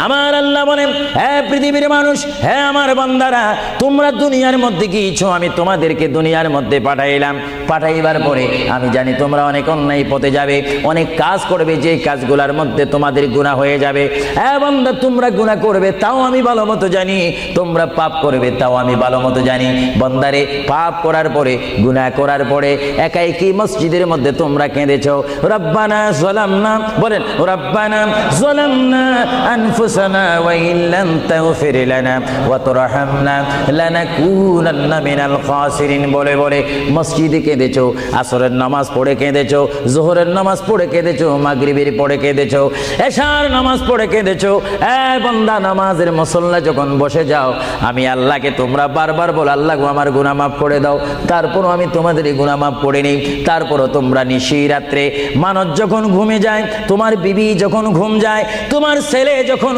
আমার আল্লাহ বলেন, হে পৃথিবীর মানুষ, হে আমার বান্দারা, তোমরা দুনিয়ার মধ্যে গিয়েছো, আমি তোমাদেরকে দুনিয়ার মধ্যে পাঠাইলাম। পাঠাইবার পরে আমি জানি তোমরা অনেক অন্যায় পথে যাবে, অনেক কাজ করবে, যে কাজগুলোর মধ্যে তোমাদের গুনাহ হয়ে যাবে। হে বান্দা, তোমরা গুনাহ করবে তাও আমি ভালো মতো জানি, তোমরা পাপ করবে তাও আমি ভালো মতো জানি। বান্দারে, পাপ করার পরে, গুনাহ করার পরে একাই কি মসজিদের মধ্যে তোমরা কেঁদেছো, রব্বানা যালামনা, বলেন রব্বানা যালামনা আনফুসানা ওয়া ইল্লাম তাগফির লানা ওয়া তুরহামনা লানাকুনান্না মিনাল খাসিরিন বলে বলে মসজিদে কেঁদেছো, আসরের নামাজ পড়ে কেঁদেছো, যোহরের নামাজ পড়ে কেঁদেছো, মাগরিবের পড়ে কেঁদেছো, এশার নামাজ পড়ে কেঁদেছো। এ বান্দা, নামাজের মুসল্লা যখন বসে যাও, আমি আল্লাহকে তোমরা বারবার বল, আল্লাহ গো আমার গুনাহ মাফ করে দাও। তারপরও আমি তোমাদের গুনাহ মাফ করে নেই। তারপরও তোমরা নিশি রাত্রে, মানুষ যখন ঘুমে যায়, তোমার বিবি যখন ঘুম যায়, তোমার ছেলে যখন